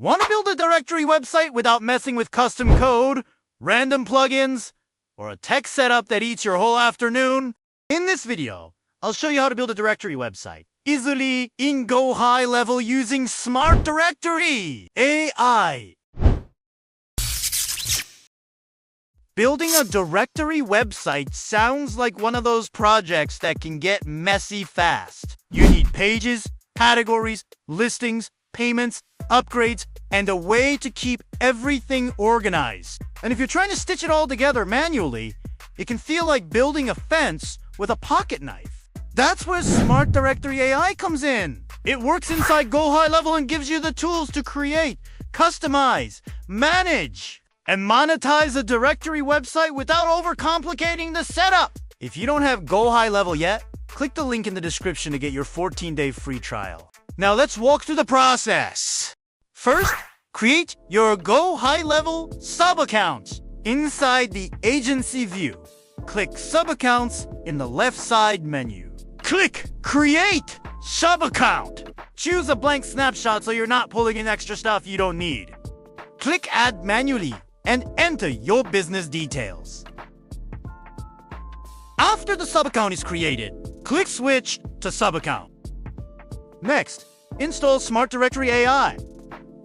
Want to build a directory website without messing with custom code, random plugins, or a tech setup that eats your whole afternoon? In this video, I'll show you how to build a directory website easily in GoHighLevel using SmartDirectoryAI. Building a directory website sounds like one of those projects that can get messy fast. You need pages, categories, listings, payments, upgrades, and a way to keep everything organized. And if you're trying to stitch it all together manually, it can feel like building a fence with a pocket knife. That's where SmartDirectoryAI comes in. It works inside GoHighLevel and gives you the tools to create, customize, manage, and monetize a directory website without overcomplicating the setup. If you don't have GoHighLevel yet, click the link in the description to get your 14-day free trial. Now let's walk through the process. First, create your GoHighLevel sub-account. Inside the agency view, click Sub-Accounts in the left side menu. Click Create Sub-Account. Choose a blank snapshot so you're not pulling in extra stuff you don't need. Click Add Manually and enter your business details. After the sub-account is created, click Switch to Sub-Account. Next, install SmartDirectoryAI.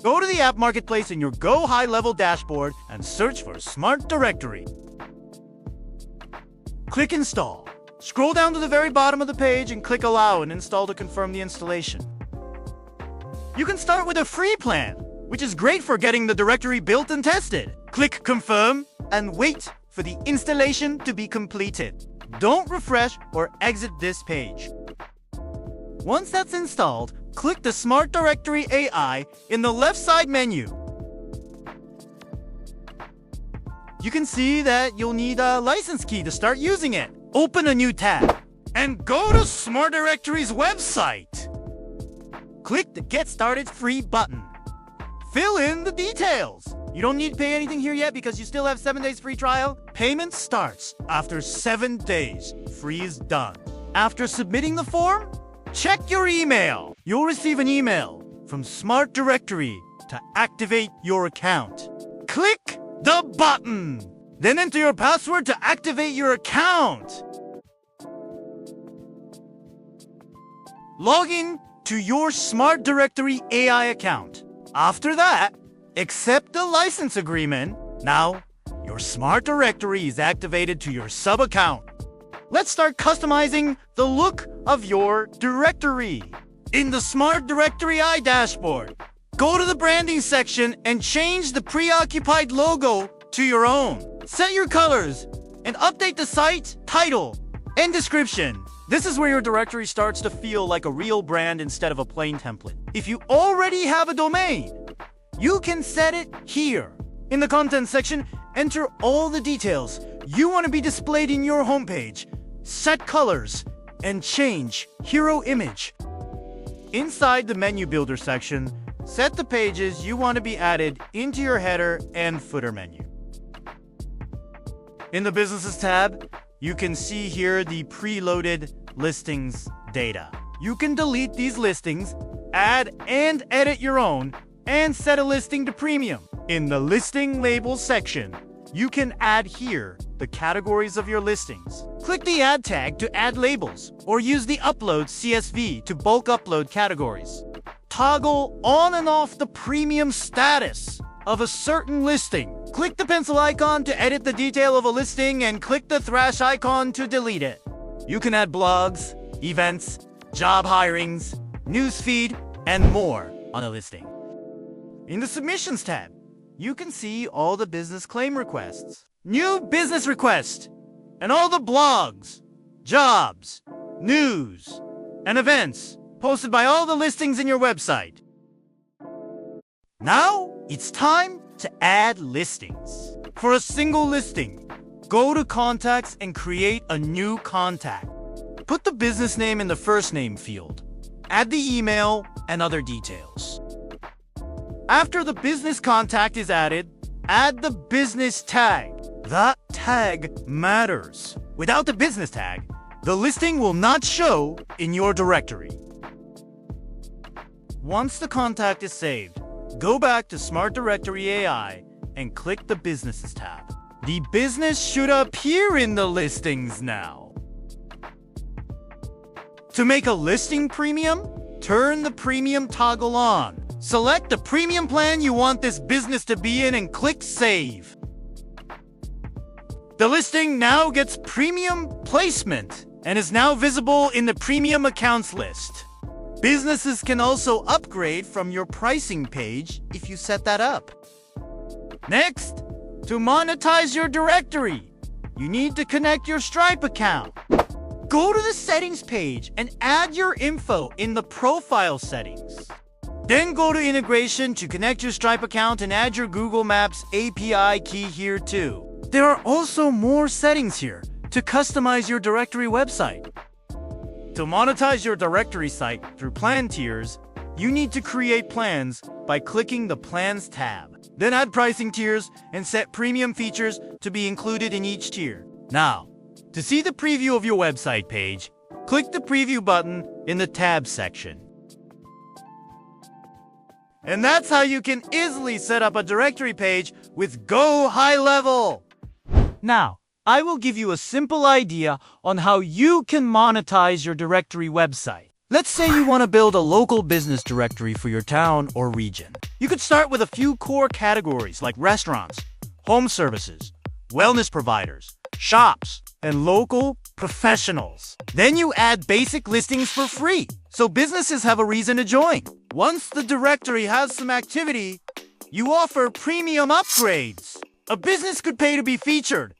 Go to the app marketplace in your GoHighLevel dashboard and search for Smart Directory. Click Install. Scroll down to the very bottom of the page and click Allow and Install to confirm the installation. You can start with a free plan, which is great for getting the directory built and tested. Click Confirm and wait for the installation to be completed. Don't refresh or exit this page. Once that's installed, click the SmartDirectoryAI in the left side menu. You can see that you'll need a license key to start using it. Open a new tab and go to SmartDirectory's website. Click the Get Started Free button. Fill in the details. You don't need to pay anything here yet because you still have 7 days free trial. Payment starts after 7 days. Free is done. After submitting the form, check your email. You'll receive an email from Smart Directory to activate your account. Click the button. Then enter your password to activate your account. Log in to your Smart Directory AI account. After that, accept the license agreement. Now, your Smart Directory is activated to your sub-account. Let's start customizing the look of your directory. In the SmartDirectoryAI dashboard, go to the branding section and change the preoccupied logo to your own. Set your colors and update the site, title, and description. This is where your directory starts to feel like a real brand instead of a plain template. If you already have a domain, you can set it here. In the content section, enter all the details you want to be displayed in your homepage. Set colors and change hero image. Inside the menu builder section, set the pages you want to be added into your header and footer menu. In the Businesses tab, you can see here the preloaded listings data. You can delete these listings, add and edit your own, and set a listing to premium. In the listing labels section, you can add here the categories of your listings. Click the add tag to add labels, or use the upload CSV to bulk upload categories. Toggle on and off the premium status of a certain listing. Click the pencil icon to edit the detail of a listing and click the thrash icon to delete it. You can add blogs, events, job hirings, newsfeed, and more on a listing. In the Submissions tab, you can see all the business claim requests, new business requests, and all the blogs, jobs, news, and events posted by all the listings in your website. Now, it's time to add listings. For a single listing, go to Contacts and create a new contact. Put the business name in the first name field. Add the email and other details. After the business contact is added, add the business tag. That tag matters. Without the business tag, the listing will not show in your directory. Once the contact is saved, Go back to SmartDirectoryAI and click the Businesses tab. The business should appear in the listings now. To make a listing premium, turn the premium toggle on. Select the premium plan you want this business to be in and click Save. The listing now gets premium placement and is now visible in the premium accounts list. Businesses can also upgrade from your pricing page if you set that up. Next, to monetize your directory, you need to connect your Stripe account. Go to the settings page and add your info in the profile settings. Then go to integration to connect your Stripe account and add your Google Maps API key here too. There are also more settings here to customize your directory website. To monetize your directory site through plan tiers, you need to create plans by clicking the Plans tab. Then add pricing tiers and set premium features to be included in each tier. Now, to see the preview of your website page, click the Preview button in the Tab section. And that's how you can easily set up a directory page with GoHighLevel. Now, I will give you a simple idea on how you can monetize your directory website. Let's say you want to build a local business directory for your town or region. You could start with a few core categories like restaurants, home services, wellness providers, shops, and local professionals. Then you add basic listings for free, so businesses have a reason to join. Once the directory has some activity, you offer premium upgrades. A business could pay to be featured,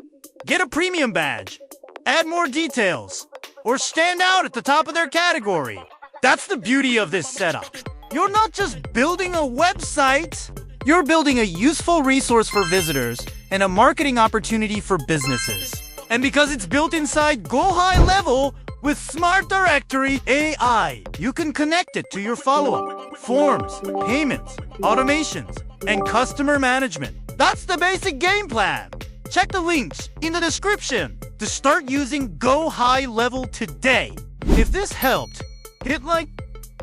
get a premium badge, add more details, or stand out at the top of their category. That's the beauty of this setup. You're not just building a website, you're building a useful resource for visitors and a marketing opportunity for businesses. And because it's built inside GoHighLevel with SmartDirectoryAI, you can connect it to your follow-up, forms, payments, automations, and customer management. That's the basic game plan. Check the links in the description to start using GoHighLevel today. If this helped, hit like,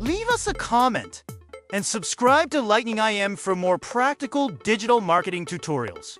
leave us a comment, and subscribe to Lightning IM for more practical digital marketing tutorials.